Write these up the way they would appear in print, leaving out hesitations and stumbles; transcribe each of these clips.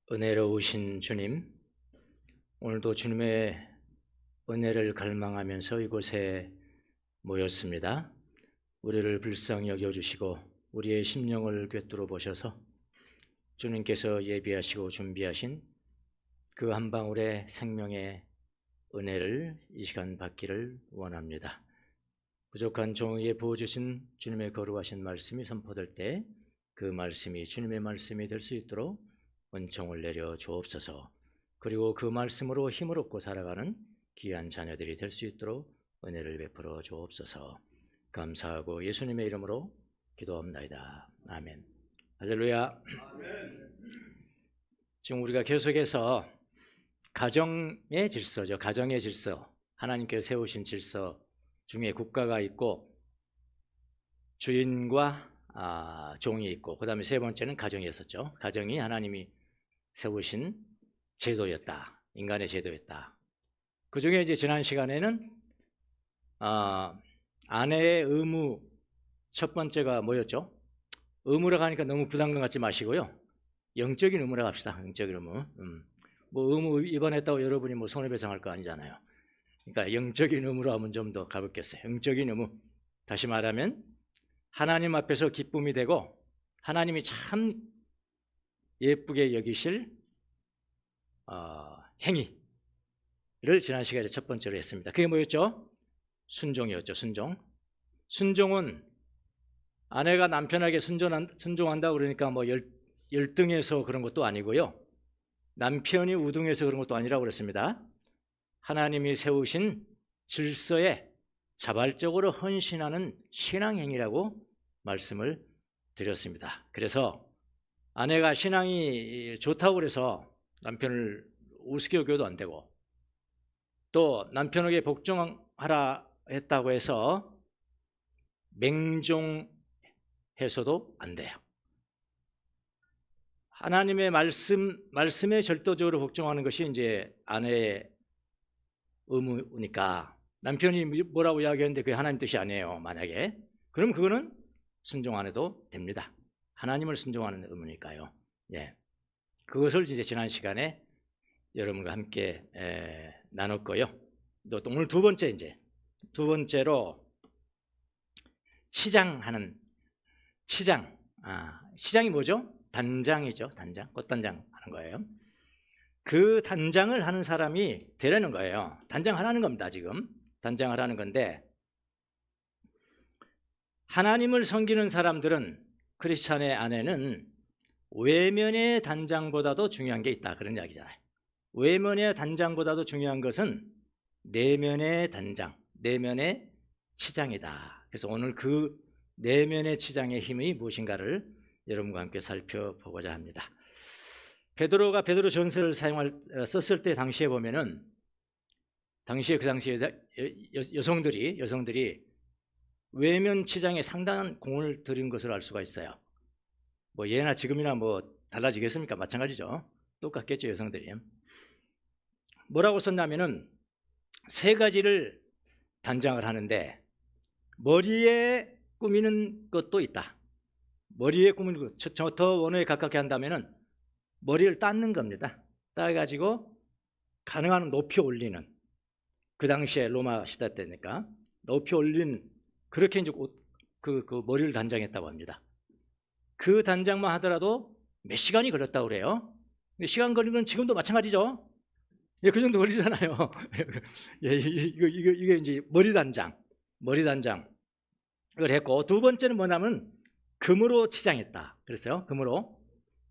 은혜로우신 주님, 오늘도 주님의 은혜를 갈망하면서 이곳에 모였습니다. 우리를 불쌍히 여겨주시고 우리의 심령을 꿰뚫어 보셔서 주님께서 예비하시고 준비하신 그 한 방울의 생명의 은혜를 이 시간 받기를 원합니다. 부족한 종에게 부어주신 주님의 거룩하신 말씀이 선포될 때 그 말씀이 주님의 말씀이 될 수 있도록 은총을 내려 주옵소서. 그리고 그 말씀으로 힘을 얻고 살아가는 귀한 자녀들이 될 수 있도록 은혜를 베풀어 주옵소서. 감사하고 예수님의 이름으로 기도합나이다. 아멘. 할렐루야. 아멘. 지금 우리가 계속해서 가정의 질서죠. 가정의 질서, 하나님께서 세우신 질서 중에 국가가 있고 주인과 종이 있고, 그 다음에 세 번째는 가정이었었죠. 가정이 하나님이 세우신 제도였다. 인간의 제도였다. 그 중에 이제 지난 시간에는 아내의 의무 첫 번째가 뭐였죠? 의무라고 하니까 너무 부담감 갖지 마시고요. 영적인 의무라고 합시다. 영적인 의무. 뭐 의무 위반했다고 여러분이 뭐 손해배상할 거 아니잖아요. 그러니까 영적인 의무로 하면 좀 더 가볍겠어요. 영적인 의무. 다시 말하면 하나님 앞에서 기쁨이 되고 하나님이 참 예쁘게 여기실 행위를 지난 시간에 첫 번째로 했습니다. 그게 뭐였죠? 순종이었죠. 순종은 아내가 남편에게 순종한다 그러니까 뭐 열등해서 그런 것도 아니고요. 남편이 우등해서 그런 것도 아니라고 그랬습니다. 하나님이 세우신 질서에 자발적으로 헌신하는 신앙행위라고 말씀을 드렸습니다. 그래서 아내가 신앙이 좋다고 그래서 남편을 우습게 여겨도 안 되고, 또 남편에게 복종하라 했다고 해서 맹종해서도 안 돼요. 하나님의 말씀에 절도적으로 복종하는 것이 이제 아내의 의무니까, 남편이 뭐라고 이야기했는데 그게 하나님 뜻이 아니에요. 만약에 그럼 그거는 순종 안 해도 됩니다. 하나님을 순종하는 의무니까요. 예, 그것을 이제 지난 시간에 여러분과 함께 나눴고요. 또 오늘 두 번째로 치장하는 시장이 뭐죠? 단장이죠. 단장, 꽃단장 하는 거예요. 그 단장을 하는 사람이 되려는 거예요. 단장하라는 겁니다. 지금 단장하라는 건데, 하나님을 섬기는 사람들은, 크리스찬의 아내는 외면의 단장보다도 중요한 게 있다, 그런 이야기잖아요. 외면의 단장보다도 중요한 것은 내면의 단장, 내면의 치장이다. 그래서 오늘 그 내면의 치장의 힘이 무엇인가를 여러분과 함께 살펴보고자 합니다. 베드로가 베드로 전서를 썼을 때 당시에 보면은, 그 당시에 여성들이 외면 치장에 상당한 공을 들인 것을 알 수가 있어요. 뭐 예나 지금이나 뭐 달라지겠습니까? 마찬가지죠. 똑같겠죠. 여성들이 뭐라고 썼냐면은 세 가지를 단장을 하는데, 머리에 꾸미는 것도 있다. 머리에 꾸미는 것, 더 원어에 가깝게 한다면은 머리를 닦는 겁니다. 따가지고 가능한 높이 올리는, 그 당시에 로마 시대 때니까 높이 올린, 그렇게 이제 그 머리를 단장했다고 합니다. 그 단장만 하더라도 몇 시간이 걸렸다고 그래요. 근데 시간 걸리는 건 지금도 마찬가지죠. 예, 그 정도 걸리잖아요. 예, 이게 이제 머리 단장을 했고, 두 번째는 뭐냐면 금으로 치장했다. 그랬어요. 금으로.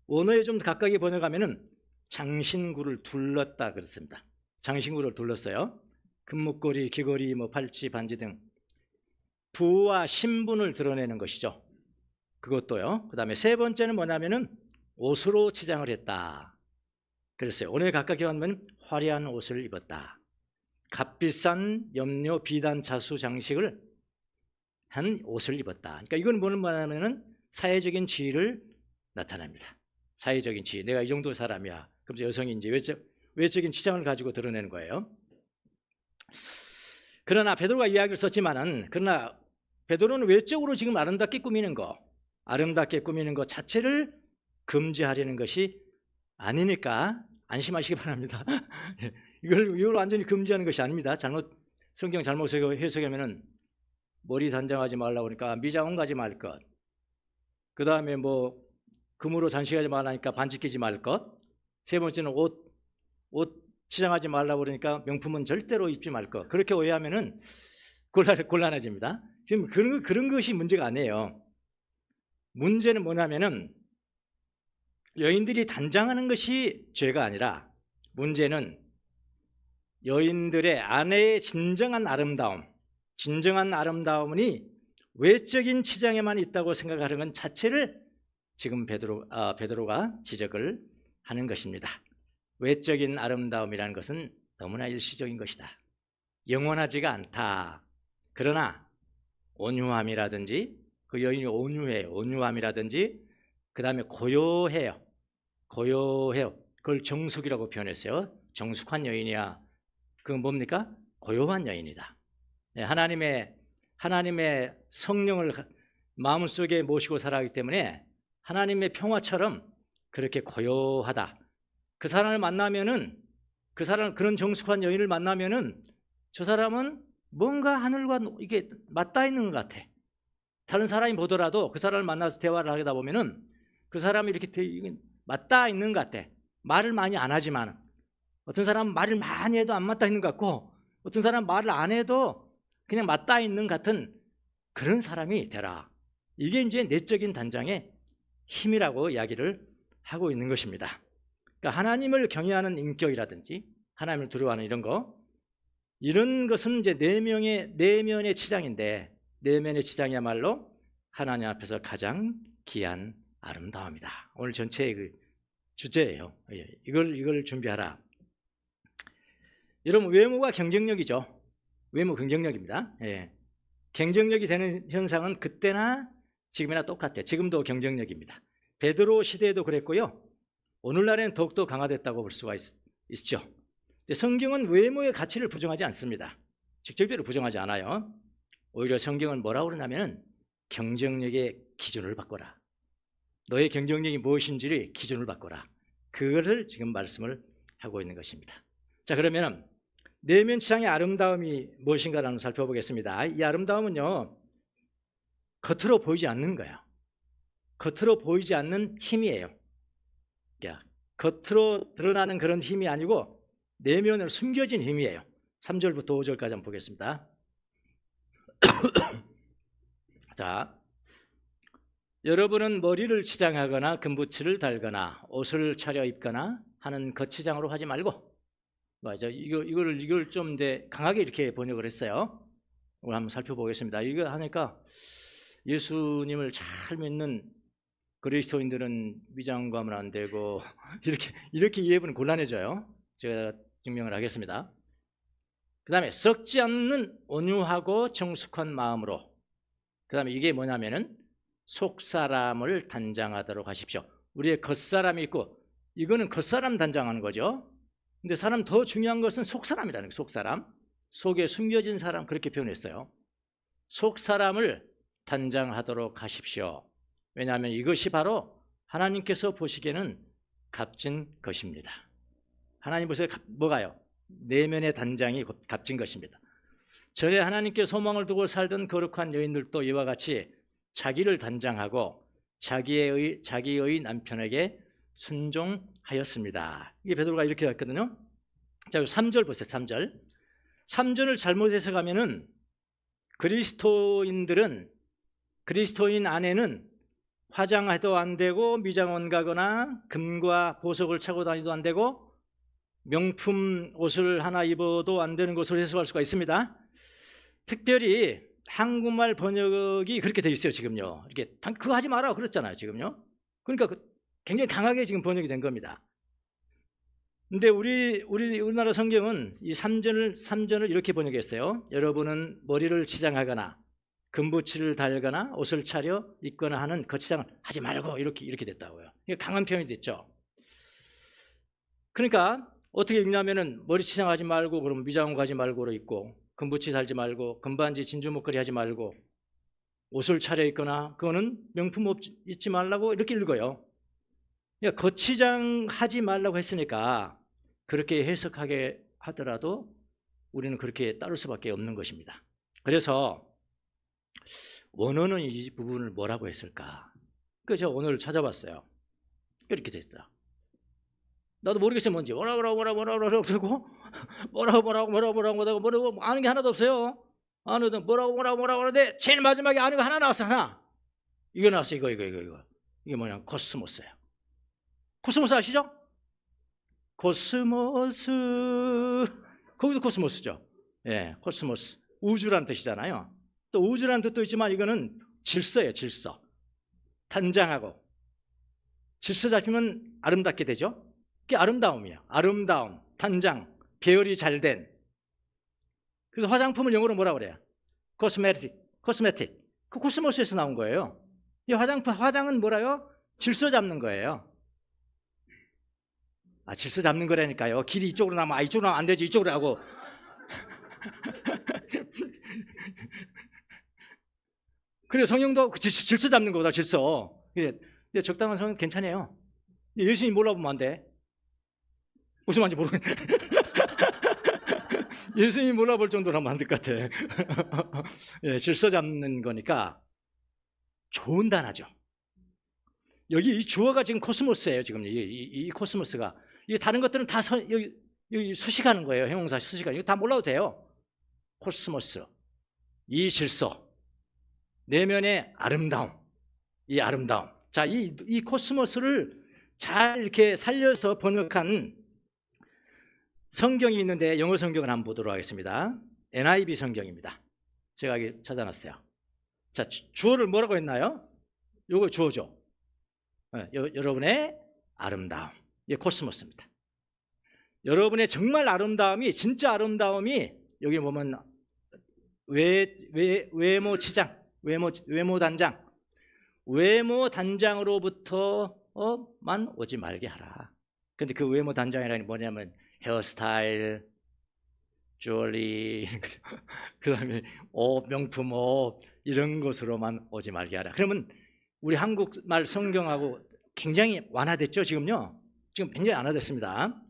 원어에 좀 가까이 번역하면은 장신구를 둘렀다 그랬습니다. 장신구를 둘렀어요. 금목걸이, 귀걸이, 뭐 팔찌, 반지 등 부와 신분을 드러내는 것이죠. 그것도요. 그 다음에 세 번째는 뭐냐면은 옷으로 치장을 했다 그랬어요. 오늘 가까이 하면 화려한 옷을 입었다. 값비싼 염료, 비단, 자수, 장식을 한 옷을 입었다. 그러니까 이건 뭐냐면은 사회적인 지위를 나타냅니다. 사회적인 지위. 내가 이 정도 사람이야. 그럼 여성이 이제 외적인 치장을 가지고 드러내는 거예요. 그러나 베드로가 이야기를 썼지만은, 그러나 베드로는 외적으로 지금 아름답게 꾸미는 거 자체를 금지하려는 것이 아니니까 안심하시기 바랍니다. 이걸 완전히 금지하는 것이 아닙니다. 성경 잘못 해석하면은 머리 단장하지 말라고 그러니까 미장원 가지 말 것. 그 다음에 뭐 금으로 장식하지 말라니까 반지 끼지 말 것. 세 번째는 옷 치장하지 말라고 그러니까 명품은 절대로 입지 말 것. 그렇게 오해하면은 곤란해집니다. 지금 그런 것이 문제가 아니에요. 문제는 뭐냐면은 여인들이 단장하는 것이 죄가 아니라 문제는 여인들의 아내의 진정한 아름다움이 외적인 치장에만 있다고 생각하는 건 자체를 지금 베드로가 지적을 하는 것입니다. 외적인 아름다움이라는 것은 너무나 일시적인 것이다. 영원하지가 않다. 그러나 온유함이라든지 그 여인이 온유해요. 온유함이라든지 그 다음에 고요해요. 그걸 정숙이라고 표현했어요. 정숙한 여인이야. 그건 뭡니까? 고요한 여인이다. 하나님의 성령을 마음속에 모시고 살아가기 때문에 하나님의 평화처럼 그렇게 고요하다. 그 사람을 만나면은 그런 정숙한 여인을 만나면은 저 사람은 뭔가 하늘과 이게 맞닿아 있는 것 같아. 다른 사람이 보더라도 그 사람을 만나서 대화를 하다 보면은 그 사람이 이렇게 맞닿아 있는 것 같아. 말을 많이 안 하지만 어떤 사람은 말을 많이 해도 안 맞닿아 있는 것 같고 어떤 사람은 말을 안 해도 그냥 맞닿아 있는 같은 그런 사람이 되라. 이게 이제 내적인 단장의 힘이라고 이야기를 하고 있는 것입니다. 그러니까 하나님을 경외하는 인격이라든지 하나님을 두려워하는 이런 것은 이제 내면의 치장인데 내면의 치장이야말로 하나님 앞에서 가장 귀한 아름다움이다. 오늘 전체의 그 주제예요. 이걸 준비하라. 여러분 외모가 경쟁력이죠. 외모 경쟁력입니다. 경쟁력이 되는 현상은 그때나 지금이나 똑같아요. 지금도 경쟁력입니다. 베드로 시대에도 그랬고요. 오늘날에는 더욱더 강화됐다고 볼 수가 있죠. 성경은 외모의 가치를 부정하지 않습니다. 직접적으로 부정하지 않아요. 오히려 성경은 뭐라고 그러냐면 경쟁력의 기준을 바꿔라. 너의 경쟁력이 무엇인지를 기준을 바꿔라. 그것을 지금 말씀을 하고 있는 것입니다. 자, 그러면 내면 치장의 아름다움이 무엇인가를 한번 살펴보겠습니다. 이 아름다움은요, 겉으로 보이지 않는 거예요. 겉으로 보이지 않는 힘이에요. 겉으로 드러나는 그런 힘이 아니고 내면으로 숨겨진 힘이에요. 3절부터 5절까지 한번 보겠습니다. 자, 여러분은 머리를 치장하거나 금붙이를 달거나 옷을 차려입거나 하는 겉치장으로 하지 말고, 맞아, 이걸 좀 이제 강하게 이렇게 번역을 했어요. 오늘 한번 살펴보겠습니다. 이거 하니까 예수님을 잘 믿는 그리스도인들은 위장감은 안 되고 이렇게 이해하면 곤란해져요. 제가 증명을 하겠습니다. 그 다음에 썩지 않는 온유하고 정숙한 마음으로, 그 다음에 이게 뭐냐면은 속사람을 단장하도록 하십시오. 우리의 겉사람이 있고 이거는 겉사람 단장하는 거죠. 근데 사람 더 중요한 것은 속사람이라는 거예요. 속사람, 속에 숨겨진 사람, 그렇게 표현했어요. 속사람을 단장하도록 하십시오. 왜냐하면 이것이 바로 하나님께서 보시기에는 값진 것입니다. 하나님 보세요. 뭐가요? 내면의 단장이 값진 것입니다. 전에 하나님께 소망을 두고 살던 거룩한 여인들도 이와 같이 자기를 단장하고 자기의 남편에게 순종하였습니다. 이게 베드로가 이렇게 했거든요. 자, 3절 보세요. 3절을 잘못 해석하면은 그리스도인 아내는 화장해도 안 되고 미장원 가거나 금과 보석을 차고 다니도 안 되고 명품 옷을 하나 입어도 안 되는 것으로 해석할 수가 있습니다. 특별히 한국말 번역이 그렇게 돼 있어요. 지금요. 이렇게 그거 하지 마라 그랬잖아요. 지금요. 그러니까 굉장히 강하게 지금 번역이 된 겁니다. 근데 우리나라 성경은 이 3절을 이렇게 번역했어요. 여러분은 머리를 치장하거나 금붙이를 달거나 옷을 차려 입거나 하는 거치장을 하지 말고 이렇게 됐다고요. 이게 강한 표현이 됐죠. 그러니까 어떻게 읽냐면은 머리 치장하지 말고 그럼 미장원 가지 말고로 입고 금붙이 달지 말고 금반지 진주 목걸이 하지 말고 옷을 차려 입거나 그거는 명품 옷 입지 말라고 이렇게 읽어요. 그러니까 거치장하지 말라고 했으니까 그렇게 해석하게 하더라도 우리는 그렇게 따를 수밖에 없는 것입니다. 그래서 원어는 이 부분을 뭐라고 했을까? 그래서 제가 오늘 찾아봤어요. 이렇게 됐다. 나도 모르겠어요. 뭔지. 뭐라고 그러고 뭐라고 아는 게 하나도 없어요. 아는 뭐라고 하는데 제일 마지막에 아는 거 하나 나왔어. 하나. 이거 나왔어. 이거. 이게 뭐냐? 코스모스예요. 코스모스 아시죠? 코스모스. 거기도 코스모스죠. 예, 코스모스. 우주란 뜻이잖아요. 또 우주란 뜻도 있지만 이거는 질서예요. 질서. 단장하고 질서 잡히면 아름답게 되죠. 그게 아름다움이에요. 아름다움, 단장, 배열이 잘된. 그래서 화장품을 영어로 뭐라고 그래요? 코스메틱. 그 코스모스에서 나온 거예요. 이 화장은 뭐라요? 질서 잡는 거예요. 질서 잡는 거라니까요. 길이 이쪽으로 나면 이쪽으로 나면 안 되지. 이쪽으로 하고. 그래 성령도 질서 잡는 거다. 질서. 근데 적당한 성령 괜찮아요. 예수님 몰라보면 안 돼. 무슨 말인지 모르겠네. 예수님 몰라볼 정도로 하면 안 될 것 같아. 예, 질서 잡는 거니까 좋은 단어죠. 여기 이 주어가 지금 코스모스예요. 지금 이 코스모스가. 이 다른 것들은 다 여기 수식하는 거예요. 형용사 수식하는. 이거 다 몰라도 돼요. 코스모스. 이 질서. 내면의 아름다움. 이 아름다움. 자, 이 코스모스를 잘 이렇게 살려서 번역한 성경이 있는데 영어 성경을 한번 보도록 하겠습니다. NIV 성경입니다. 제가 여기 찾아놨어요. 자, 주어를 뭐라고 했나요? 요거 주어죠. 여러분의 아름다움. 이게 코스모스입니다. 여러분의 정말 아름다움이, 진짜 아름다움이 여기 보면 외모 치장, 외모 단장, 외모 단장으로부터만 오지 말게 하라. 근데 그 외모 단장이라는 게 뭐냐면 헤어스타일, 주얼리, 그 다음에 옷, 명품 옷 이런 것으로만 오지 말게 하라. 그러면 우리 한국말 성경하고 굉장히 완화됐죠. 지금요. 지금 굉장히 완화됐습니다.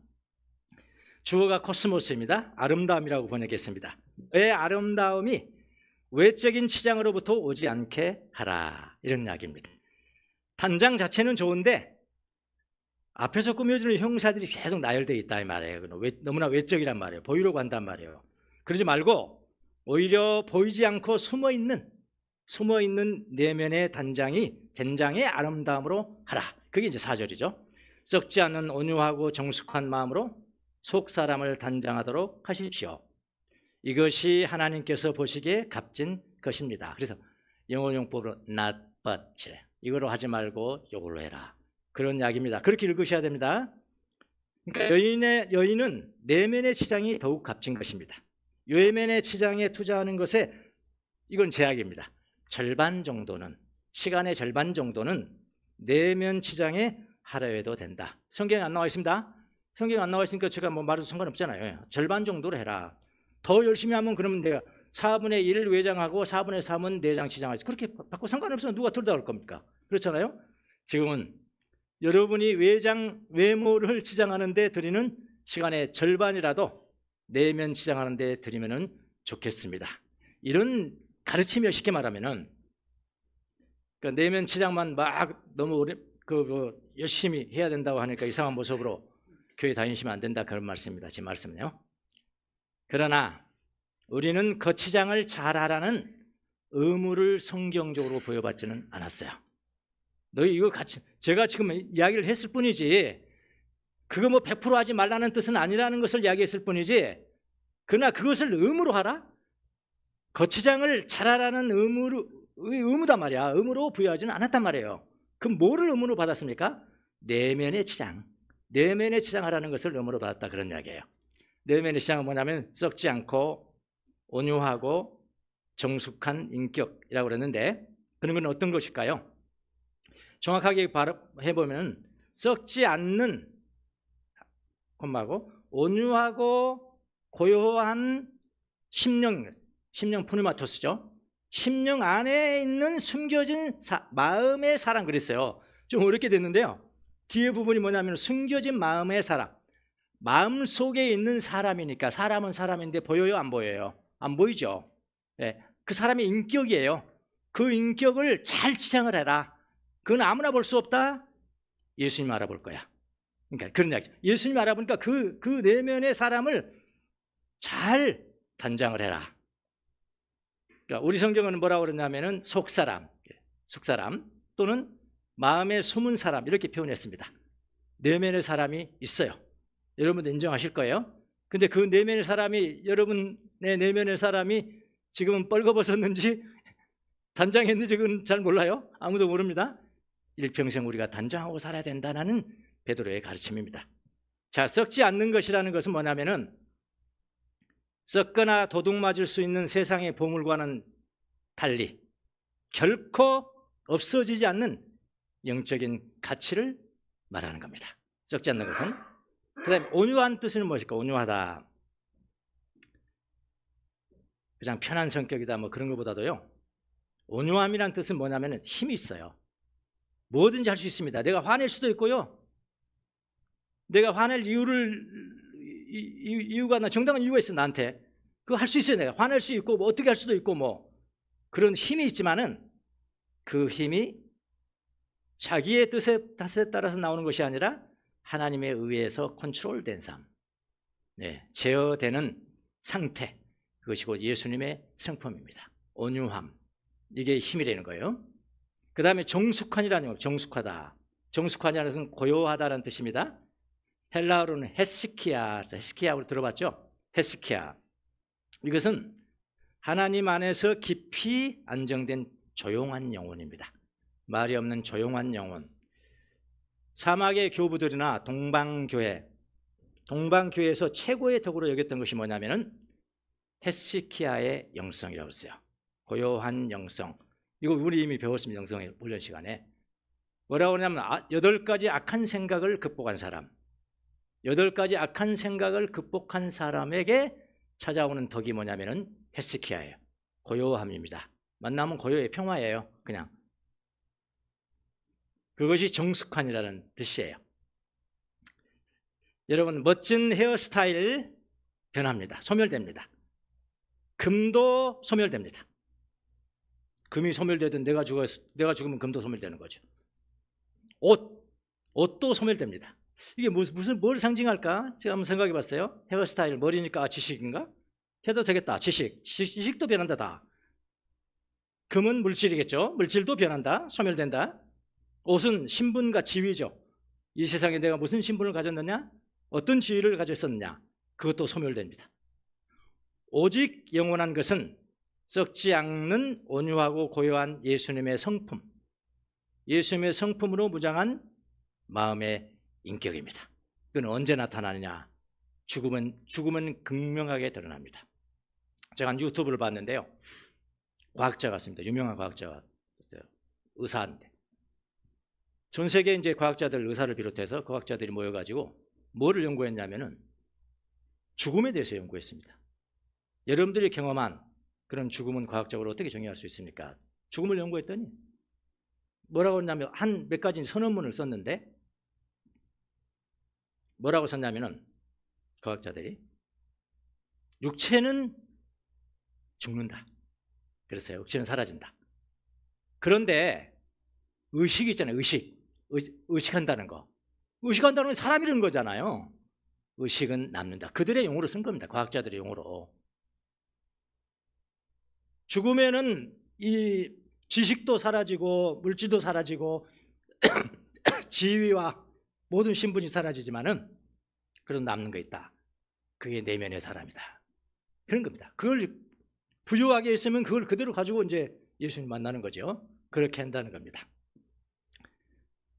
주어가 코스모스입니다. 아름다움이라고 번역했습니다. 왜 아름다움이 외적인 치장으로부터 오지 않게 하라. 이런 이야기입니다. 단장 자체는 좋은데 앞에서 꾸며주는 형사들이 계속 나열되어 있다 이 말이에요. 너무나 외적이란 말이에요. 보이려고 한단 말이에요. 그러지 말고 오히려 보이지 않고 숨어있는 내면의 된장의 아름다움으로 하라. 그게 이제 4절이죠. 썩지 않는 온유하고 정숙한 마음으로 속 사람을 단장하도록 하십시오. 이것이 하나님께서 보시기에 값진 것입니다. 그래서 영어 용법으로 not but 이거로 하지 말고 이걸로 해라. 그런 이야기입니다. 그렇게 읽으셔야 됩니다. 그러니까 여인은 내면의 치장이 더욱 값진 것입니다. 외면의 치장에 투자하는 것에 이건 제약입니다. 시간의 절반 정도는 내면 치장에 할애해도 된다. 성경에 안 나와 있습니다. 성경에 안 나와 있으니까 제가 뭐 말해도 상관없잖아요. 절반 정도로 해라. 더 열심히 하면 그러면 내가 4분의 1 외장하고 4분의 3은 내장 치장하지. 그렇게 받고 상관없으면 누가 들어갈 겁니까? 그렇잖아요. 지금은 여러분이 외모를 치장하는 데 드리는 시간의 절반이라도 내면 치장하는 데 드리면 좋겠습니다. 이런 가르침이 쉽게 말하면은 그러니까 내면 치장만 막 너무 열심히 해야 된다고 하니까 이상한 모습으로 교회 다니시면 안 된다 그런 말씀입니다. 제 말씀은요. 그러나 우리는 거치장을 잘하라는 의무를 성경적으로 부여받지는 않았어요. 너희 이거 같이 제가 지금 이야기를 했을 뿐이지 그거 뭐 100% 하지 말라는 뜻은 아니라는 것을 이야기했을 뿐이지 그러나 그것을 의무로 하라? 거치장을 잘하라는 의무단 말이야. 의무로 부여하지는 않았단 말이에요. 그럼 뭐를 의무로 받았습니까? 내면의 치장. 내면의 치장하라는 것을 의무로 받았다 그런 이야기예요. 내면의 치장은 뭐냐면 썩지 않고 온유하고 정숙한 인격이라고 그랬는데 그런 건 어떤 것일까요? 정확하게 해보면 썩지 않는 온유하고 고요한 심령 푸니마토스죠. 심령 안에 있는 숨겨진 마음의 사랑 그랬어요. 좀 어렵게 됐는데요. 뒤에 부분이 뭐냐면 숨겨진 마음의 사람. 마음 속에 있는 사람이니까 사람은 사람인데 보여요, 안 보여요? 안 보이죠. 예, 그 사람의 인격이에요. 그 인격을 잘 치장을 해라. 그건 아무나 볼 수 없다. 예수님 알아볼 거야. 그러니까 그런 이야기죠. 예수님 알아보니까 그 내면의 사람을 잘 단장을 해라. 그러니까 우리 성경은 뭐라고 그러냐면은 속사람 또는 마음에 숨은 사람 이렇게 표현했습니다. 내면의 사람이 있어요. 여러분도 인정하실 거예요. 근데 그 내면의 사람이, 여러분의 내면의 사람이 지금은 뻘거벗었는지 단장했는지 그건 잘 몰라요. 아무도 모릅니다. 일평생 우리가 단장하고 살아야 된다는 베드로의 가르침입니다. 자, 썩지 않는 것이라는 것은 뭐냐면은 썩거나 도둑맞을 수 있는 세상의 보물과는 달리 결코 없어지지 않는 영적인 가치를 말하는 겁니다. 썩지 않는 것은. 그 다음에 온유한 뜻은 무엇일까? 온유하다. 그냥 편한 성격이다 뭐 그런 것보다도요, 온유함이란 뜻은 뭐냐면 힘이 있어요. 뭐든지 할 수 있습니다. 내가 화낼 수도 있고요, 내가 화낼 이유가 나 정당한 이유가 있어. 나한테 그거 할 수 있어요. 내가 화낼 수 있고 뭐 어떻게 할 수도 있고 뭐 그런 힘이 있지만은 그 힘이 자기의 뜻에 따라서 나오는 것이 아니라 하나님에 의해서 컨트롤된 삶, 제어되는 상태, 그것이 곧 예수님의 성품입니다. 온유함, 이게 힘이라는 거예요. 그 다음에 정숙한이라는 거, 정숙하다. 정숙한이라는 것은 고요하다라는 뜻입니다. 헬라어로는 헤스키아로 들어봤죠? 헤스키아. 이것은 하나님 안에서 깊이 안정된 조용한 영혼입니다. 말이 없는 조용한 영혼. 사막의 교부들이나 동방교회에서 최고의 덕으로 여겼던 것이 뭐냐면은 헤스키야의 영성이라고 했어요. 고요한 영성. 이거 우리 이미 배웠습니다. 영성 훈련 시간에. 뭐라고 하냐면 8가지 악한 생각을 극복한 사람. 8가지 악한 생각을 극복한 사람에게 찾아오는 덕이 뭐냐면은 헤스키야예요. 고요함입니다. 만나면 고요의 평화예요. 그냥. 그것이 정숙한이라는 뜻이에요. 여러분, 멋진 헤어스타일 변합니다. 소멸됩니다. 금도 소멸됩니다. 금이 소멸되든 내가 죽으면 금도 소멸되는 거죠. 옷도 소멸됩니다. 이게 뭘 상징할까? 제가 한번 생각해 봤어요. 헤어스타일, 머리니까 지식인가? 해도 되겠다. 지식도 변한다. 다. 금은 물질이겠죠. 물질도 변한다. 소멸된다. 옷은 신분과 지위죠. 이 세상에 내가 무슨 신분을 가졌느냐, 어떤 지위를 가졌었느냐, 그것도 소멸됩니다. 오직 영원한 것은 썩지 않는 온유하고 고요한 예수님의 성품, 예수님의 성품으로 무장한 마음의 인격입니다. 그건 언제 나타나느냐? 죽음은 극명하게 드러납니다. 제가 한 유튜브를 봤는데요, 과학자 같습니다. 유명한 과학자가 의사인데, 전 세계 이제 과학자들, 의사를 비롯해서 과학자들이 모여가지고 뭐를 연구했냐면은 죽음에 대해서 연구했습니다. 여러분들이 경험한 그런 죽음은 과학적으로 어떻게 정의할 수 있습니까? 죽음을 연구했더니 뭐라고 했냐면 한 몇 가지 선언문을 썼는데, 뭐라고 썼냐면은 과학자들이 육체는 죽는다. 그랬어요. 육체는 사라진다. 그런데 의식이 있잖아요. 의식한다는 거. 의식한다는 건 사람이라는 거잖아요. 의식은 남는다. 그들의 용어로 쓴 겁니다. 과학자들의 용어로. 죽으면은 이 지식도 사라지고 물질도 사라지고 지위와 모든 신분이 사라지지만은 그런 남는 거 있다. 그게 내면의 사람이다. 그런 겁니다. 그걸 부유하게 있으면 그걸 그대로 가지고 이제 예수님 만나는 거죠. 그렇게 한다는 겁니다.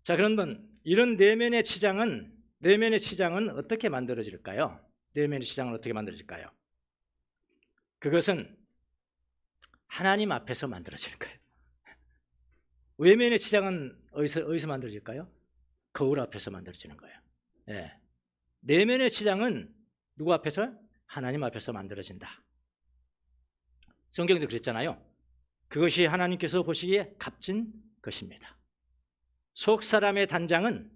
자, 그러면 이런 내면의 치장은 어떻게 만들어질까요? 내면의 치장은 어떻게 만들어질까요? 그것은 하나님 앞에서 만들어지는 거예요. 외면의 치장은 어디서 만들어질까요? 거울 앞에서 만들어지는 거예요. 네. 내면의 치장은 누구 앞에서? 하나님 앞에서 만들어진다. 성경도 그랬잖아요. 그것이 하나님께서 보시기에 값진 것입니다. 속 사람의 단장은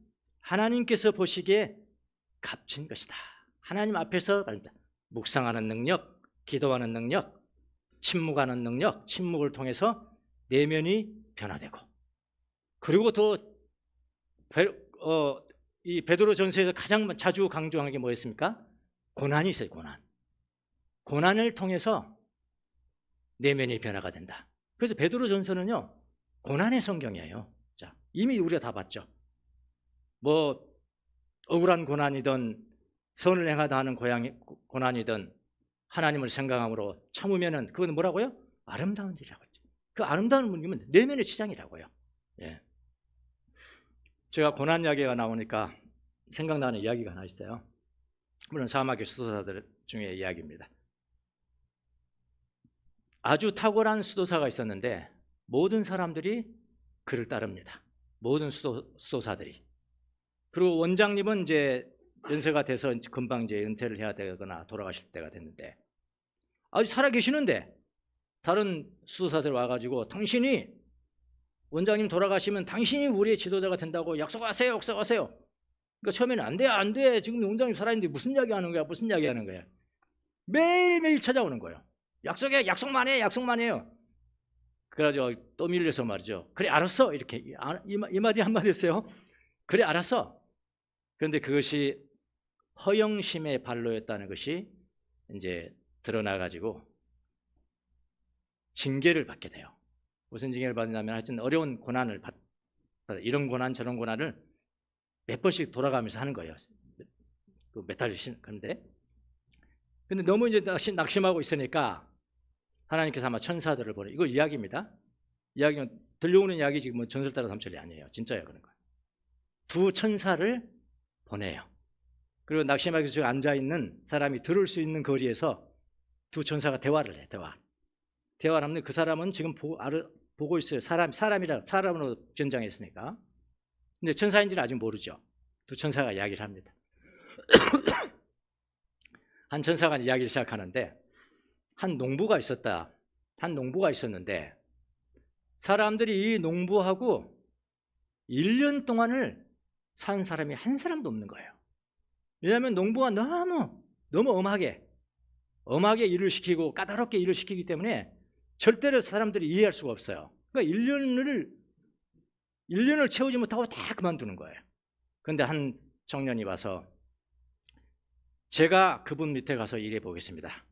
하나님께서 보시기에 값진 것이다. 하나님 앞에서 묵상하는 능력, 기도하는 능력, 침묵하는 능력, 침묵을 통해서 내면이 변화되고, 그리고 또 이 베드로 전서에서 가장 자주 강조하는 게 뭐였습니까? 고난이 있어요. 고난을 통해서 내면이 변화가 된다. 그래서 베드로 전서는요, 고난의 성경이에요. 자, 이미 우리가 다 봤죠. 뭐 억울한 고난이든 선을 행하다 하는 고난이든 하나님을 생각함으로 참으면은 그건 뭐라고요? 아름다운 일이라고 했죠. 그 아름다운 분이면 내면의 치장이라고요. 예. 제가 고난 이야기가 나오니까 생각나는 이야기가 하나 있어요. 물론 사막의 수도사들 중에 이야기입니다. 아주 탁월한 수도사가 있었는데 모든 사람들이 그를 따릅니다. 모든 수도사들이. 그리고 원장님은 이제 연세가 돼서 금방 이제 은퇴를 해야 되거나 돌아가실 때가 됐는데, 아직 살아 계시는데 다른 수도사들 와가지고 당신이 원장님 돌아가시면 당신이 우리의 지도자가 된다고 약속하세요, 약속하세요. 그러니까 처음에는 안 돼. 지금 원장님 살아있는데 무슨 이야기 하는 거야, 무슨 이야기 하는 거야. 매일매일 찾아오는 거예요. 약속해, 약속만 해, 약속만 해요. 그래가지고 또 밀려서 말이죠. 그래, 알았어. 이렇게 이 마디 한마디 했어요. 그래, 알았어. 그런데 그것이 허영심의 발로였다는 것이 이제 드러나가지고 징계를 받게 돼요. 무슨 징계를 받냐면 하여튼 어려운 고난을 이런 고난 저런 고난을 몇 번씩 돌아가면서 하는 거예요. 몇 달씩. 근데 너무 이제 낙심하고 있으니까 하나님께서 아마 천사들을 보내. 이거 이야기입니다. 이야기는 들려오는 이야기 지금 뭐 전설 따라 삼천리 아니에요. 진짜예요. 그런 거. 두 천사를 보내요. 그리고 낙심하게 저기 앉아 있는 사람이 들을 수 있는 거리에서 두 천사가 대화를 해. 대화를 하면 그 사람은 지금 보고 있어요. 사람으로 변장했으니까. 근데 천사인지는 아직 모르죠. 두 천사가 이야기를 합니다. 한 천사가 이야기를 시작하는데, 한 농부가 있었는데 사람들이 이 농부하고 1년 동안을 산 사람이 한 사람도 없는 거예요. 왜냐하면 농부가 너무 엄하게 일을 시키고 까다롭게 일을 시키기 때문에 절대로 사람들이 이해할 수가 없어요. 그러니까 1년을 채우지 못하고 다 그만두는 거예요. 그런데 한 청년이 와서 제가 그분 밑에 가서 일해 보겠습니다.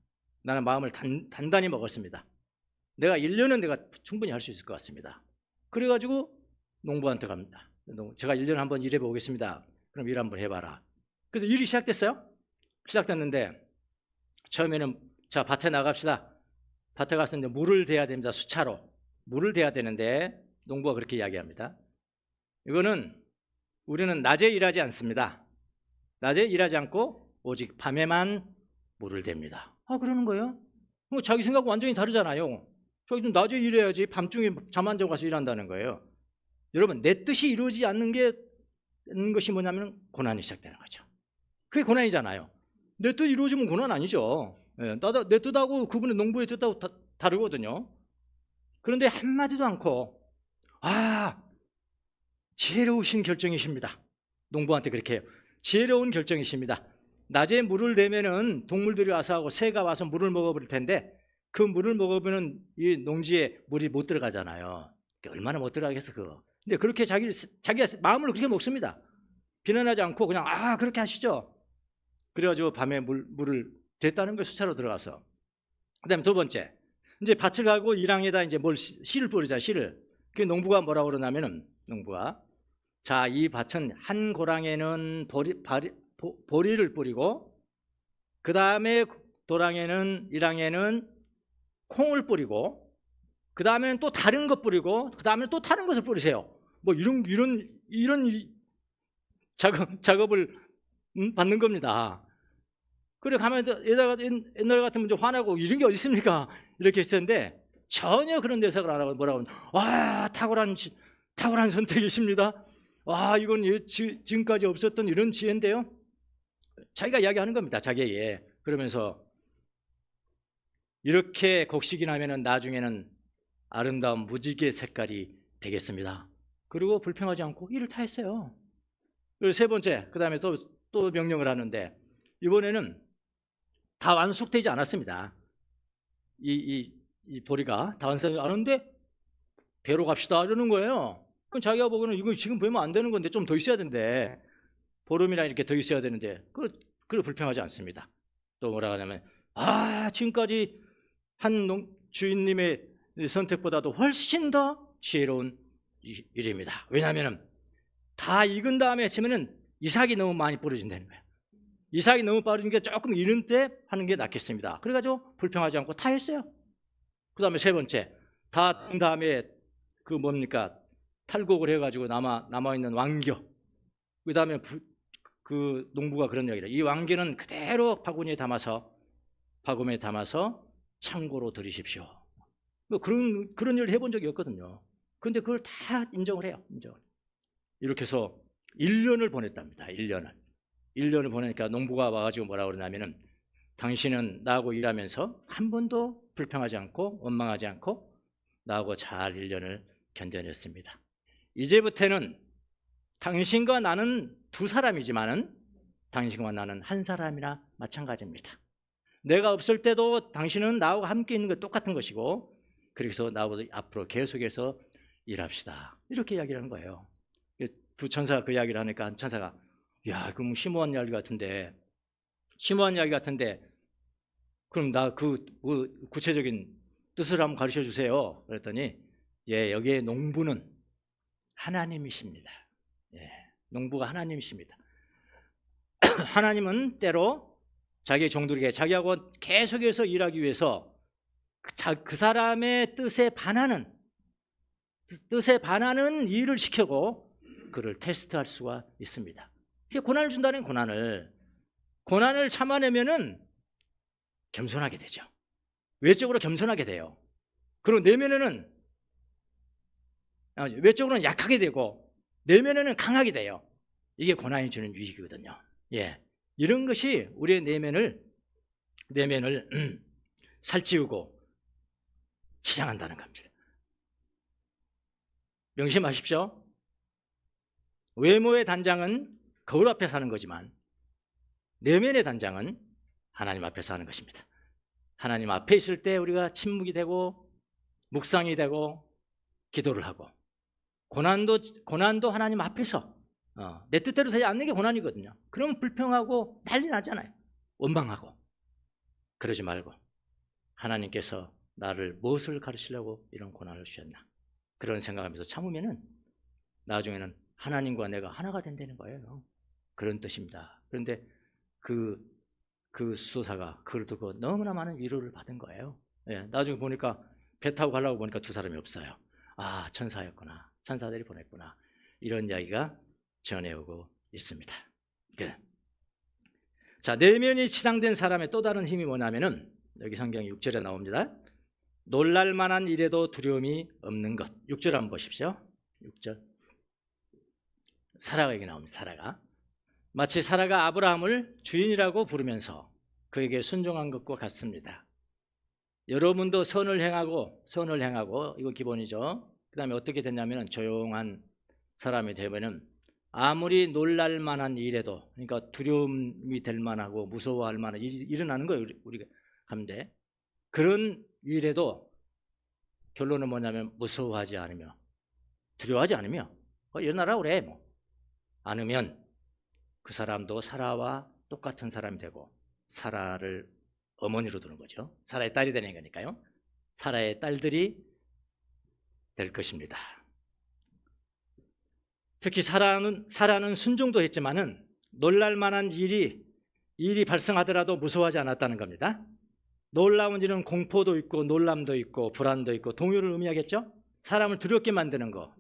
나는 마음을 단단히 먹었습니다. 내가 1년은 내가 충분히 할 수 있을 것 같습니다. 그래가지고 농부한테 갑니다. 제가 1년 한번 일해 보겠습니다. 그럼 일 한번 해봐라. 그래서 일이 시작됐어요. 시작됐는데 처음에는 자, 밭에 나갑시다. 밭에 가서 이제 물을 대야 됩니다. 수차로 물을 대야 되는데 농부가 그렇게 이야기합니다. 이거는 우리는 낮에 일하지 않습니다. 낮에 일하지 않고 오직 밤에만 물을 댑니다. 그러는 거예요? 뭐 자기 생각 완전히 다르잖아요. 저희도 낮에 일해야지 밤중에 잠 안 자고 가서 일한다는 거예요. 여러분, 내 뜻이 이루어지지 않는 것이 뭐냐면 고난이 시작되는 거죠. 그게 고난이잖아요. 내 뜻 이루어지면 고난 아니죠. 내 뜻하고 그분의 농부의 뜻하고 다르거든요. 그런데 한마디도 않고 지혜로우신 결정이십니다. 농부한테 그렇게 해요. 지혜로운 결정이십니다. 낮에 물을 대면은 동물들이 와서 하고 새가 와서 물을 먹어버릴 텐데 그 물을 먹으면 이 농지에 물이 못 들어가잖아요. 얼마나 못 들어가겠어 그거. 근데 그렇게 자기가 마음을 그렇게 먹습니다. 비난하지 않고 그냥 그렇게 하시죠. 그래가지고 밤에 물을 댔다는 걸 수차로 들어가서. 그다음에 두 번째, 이제 밭을 가고 이랑에다 이제 씨를 뿌리자, 씨를. 그 농부가 뭐라고 그러냐면은 자, 이 밭은 한 고랑에는 보리를 뿌리고 그 다음에 이랑에는 콩을 뿌리고 그 다음에는 또 다른 것 뿌리고 그 다음에 또 다른 것을 뿌리세요. 뭐 이런 작업을 받는 겁니다. 그래 가면 옛날 같으면 좀 화나고 이런 게 어디 있습니까? 이렇게 했었는데 전혀 그런 대사를 안 하고 뭐라고 하면 탁월한 선택이십니다. 이건 지금까지 없었던 이런 지혜인데요. 자기가 이야기하는 겁니다. 자기의. 그러면서 이렇게 곡식이 나면은 나중에는 아름다운 무지개 색깔이 되겠습니다. 그리고 불평하지 않고 일을 다 했어요. 그리고 세 번째, 그 다음에 또 명령을 하는데 이번에는 다 완숙되지 않았습니다. 이 보리가 다 완숙되지 않은데 배로 갑시다 이러는 거예요. 그럼 자기가 보기에는 이거 지금 보면 안 되는 건데 좀 더 있어야 되는데 보름이나 이렇게 더 있어야 되는데 그걸 불평하지 않습니다. 또 뭐라 하냐면 지금까지 한 주인님의 선택보다도 훨씬 더 지혜로운 일입니다. 왜냐하면 다 익은 다음에 치면은 이삭이 너무 많이 부러진다는 거예요. 이삭이 너무 빠르는 게 조금 이른 때 하는 게 낫겠습니다. 그래가지고 불평하지 않고 다 했어요. 그 다음에 세 번째, 다 뜬 다음에 그 뭡니까? 탈곡을 해가지고 남아있는 왕겨. 그 다음에 그 농부가 그런 이야기를 해요. 이 왕겨는 그대로 바구니에 담아서 창고로 들이십시오. 뭐 그런 일을 해본 적이 없거든요. 그런데 그걸 다 인정을 해요. 이렇게 해서 1년을 보냈답니다. 1년을 보내니까 농부가 와가지고 뭐라고 그러냐면은 당신은 나하고 일하면서 한 번도 불평하지 않고 원망하지 않고 나하고 잘 1년을 견뎌냈습니다. 이제부터는 당신과 나는 두 사람이지만은 당신과 나는 한 사람이나 마찬가지입니다. 내가 없을 때도 당신은 나하고 함께 있는 게 똑같은 것이고 그래서 나하고 앞으로 계속해서 일합시다. 이렇게 이야기를 하는 거예요. 두 천사가 그 이야기를 하니까 한 천사가 그럼 심오한 이야기 같은데 그럼 나 구체적인 뜻을 한번 가르쳐 주세요. 그랬더니 여기에 농부는 하나님이십니다. 농부가 하나님이십니다. 하나님은 때로 자기의 종들에게 자기하고 계속해서 일하기 위해서 그 사람의 뜻에 반하는 일을 시키고 그를 테스트할 수가 있습니다. 고난을 준다는 고난을 참아내면은 겸손하게 되죠. 외적으로 겸손하게 돼요. 그리고 외적으로는 약하게 되고 내면에는 강하게 돼요. 이게 고난이 주는 유익이거든요. 이런 것이 우리의 내면을 살찌우고 치장한다는 겁니다. 명심하십시오. 외모의 단장은 거울 앞에 사는 거지만 내면의 단장은 하나님 앞에서 하는 것입니다. 하나님 앞에 있을 때 우리가 침묵이 되고 묵상이 되고 기도를 하고 고난도 하나님 앞에서 내 뜻대로 되지 않는 게 고난이거든요. 그럼 불평하고 난리 나잖아요. 원망하고. 그러지 말고 하나님께서 나를 무엇을 가르치려고 이런 고난을 주셨나 그런 생각하면서 참으면은 나중에는 하나님과 내가 하나가 된다는 거예요. 그런 뜻입니다. 그런데 그 수도사가 그걸 듣고 너무나 많은 위로를 받은 거예요. 나중에 보니까 배 타고 가려고 보니까 두 사람이 없어요. 천사였구나. 천사들이 보냈구나. 이런 이야기가 전해오고 있습니다. 자, 내면이 치장된 사람의 또 다른 힘이 뭐냐면은 여기 성경 6절에 나옵니다. 놀랄 만한 일에도 두려움이 없는 것. 6절 한번 보십시오. 6절. 사라가 여기 나옵니다. 사라가. 마치 사라가 아브라함을 주인이라고 부르면서 그에게 순종한 것과 같습니다. 여러분도 선을 행하고 이거 기본이죠. 그 다음에 어떻게 됐냐면 조용한 사람이 되면은 아무리 놀랄 만한 일에도 그러니까 두려움이 될 만하고 무서워할 만한 일이 일어나는 거예요. 우리가 하는데 그런 일에도 결론은 뭐냐면 무서워하지 않으며 두려워하지 않으며 일어나라 그래 않으면 그 사람도 사라와 똑같은 사람이 되고 사라를 어머니로 두는 거죠. 사라의 딸이 되는 거니까요. 사라의 딸들이 될 것입니다. 특히 사라는 순종도 했지만은 놀랄 만한 일이 발생하더라도 무서워하지 않았다는 겁니다. 놀라운 일은 공포도 있고 놀람도 있고 불안도 있고 동요를 의미하겠죠. 사람을 두렵게 만드는 거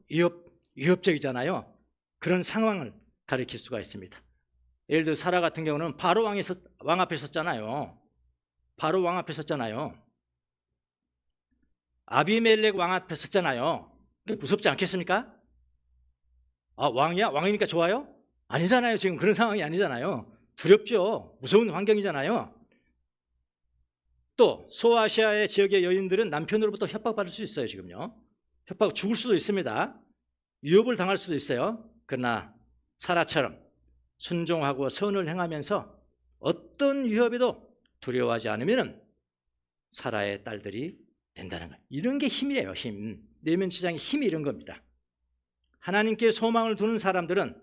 위협적이잖아요. 그런 상황을 가리킬 수가 있습니다. 예를 들어 사라 같은 경우는 바로 왕 앞에 섰잖아요. 바로 왕 앞에 섰잖아요. 아비멜렉 왕 앞에 섰잖아요. 무섭지 않겠습니까? 왕이야? 왕이니까 좋아요? 아니잖아요. 지금 그런 상황이 아니잖아요. 두렵죠. 무서운 환경이잖아요. 또 소아시아의 지역의 여인들은 남편으로부터 협박받을 수 있어요. 지금요. 죽을 수도 있습니다. 위협을 당할 수도 있어요. 그러나 사라처럼 순종하고 선을 행하면서 어떤 위협에도 두려워하지 않으면 사라의 딸들이 된다는 거예요. 이런 게 힘이에요. 힘. 내면치장의 힘이 이런 겁니다. 하나님께 소망을 두는 사람들은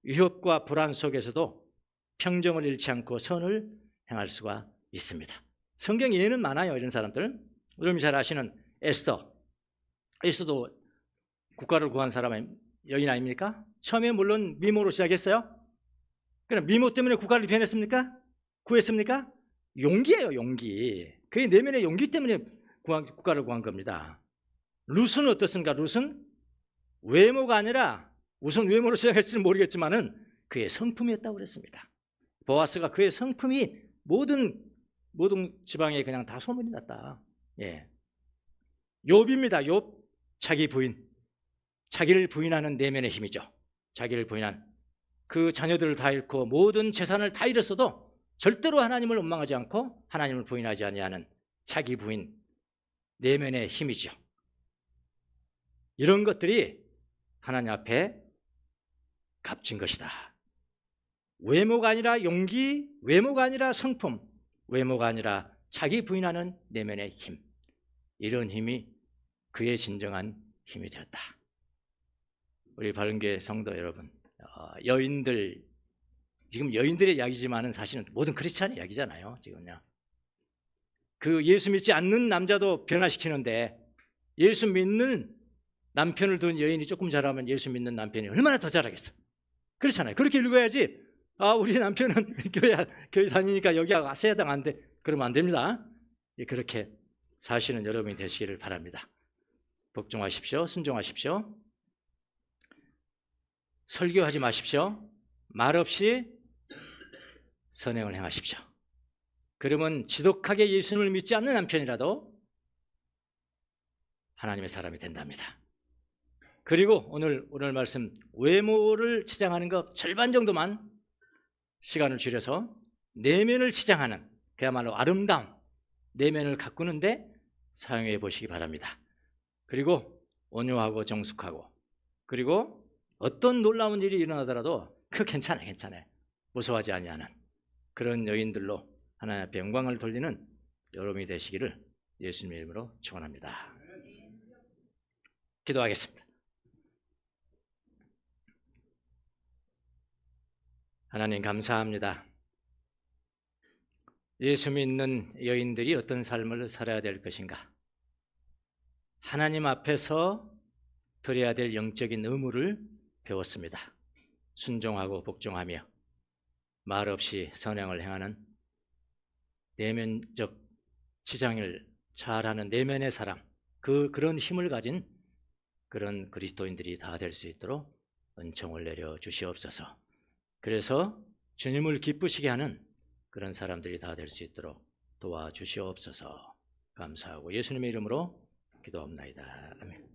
위협과 불안 속에서도 평정을 잃지 않고 선을 행할 수가 있습니다. 성경 예는 많아요. 이런 사람들. 여러분이 잘 아시는 에스더도 국가를 구한 사람의 여인 아닙니까? 처음에 물론 미모로 시작했어요. 그럼 미모 때문에 국가를 변했습니까? 구했습니까? 용기예요. 용기. 그게 내면의 용기 때문에 국가를 구한 겁니다. 룻은 어떻습니까? 룻은 외모가 아니라 우선 외모로 시작했을지 모르겠지만은 그의 성품이었다고 그랬습니다. 보아스가 그의 성품이 모든 지방에 그냥 다 소문이 났다. 예. 욥입니다. 욥 자기 부인, 자기를 부인하는 내면의 힘이죠. 자기를 부인한 그 자녀들을 다 잃고 모든 재산을 다 잃었어도 절대로 하나님을 원망하지 않고 하나님을 부인하지 아니하는 자기 부인, 내면의 힘이죠. 이런 것들이 하나님 앞에 값진 것이다. 외모가 아니라 용기, 외모가 아니라 성품, 외모가 아니라 자기 부인하는 내면의 힘. 이런 힘이 그의 진정한 힘이 되었다. 우리 바른교회 성도 여러분, 여인들, 지금 여인들의 이야기지만은 사실은 모든 크리스찬의 이야기잖아요. 지금요. 그 예수 믿지 않는 남자도 변화시키는데 예수 믿는 남편을 둔 여인이 조금 잘하면 예수 믿는 남편이 얼마나 더 잘하겠어. 그렇잖아요. 그렇게 읽어야지. 우리 남편은 교회 다니니까 여기 세야당 안 돼. 그러면 안 됩니다. 그렇게 사시는 여러분이 되시기를 바랍니다. 복종하십시오. 순종하십시오. 설교하지 마십시오. 말없이 선행을 행하십시오. 그러면 지독하게 예수님을 믿지 않는 남편이라도 하나님의 사람이 된답니다. 그리고 오늘 말씀 외모를 치장하는 것 절반 정도만 시간을 줄여서 내면을 치장하는 그야말로 아름다운 내면을 가꾸는데 사용해 보시기 바랍니다. 그리고 온유하고 정숙하고 그리고 어떤 놀라운 일이 일어나더라도 그 괜찮아요. 무서워하지 아니하는 그런 여인들로 하나님 앞에 영광을 돌리는 여러분이 되시기를 예수님의 이름으로 축원합니다. 기도하겠습니다. 하나님 감사합니다. 예수 믿는 여인들이 어떤 삶을 살아야 될 것인가? 하나님 앞에서 드려야 될 영적인 의무를 배웠습니다. 순종하고 복종하며 말없이 선행을 행하는 내면적 치장을 잘하는 내면의 사람, 그런 힘을 가진 그런 그리스도인들이 다 될 수 있도록 은총을 내려 주시옵소서. 그래서 주님을 기쁘시게 하는 그런 사람들이 다 될 수 있도록 도와주시옵소서. 감사하고 예수님의 이름으로 기도합나이다. 아멘.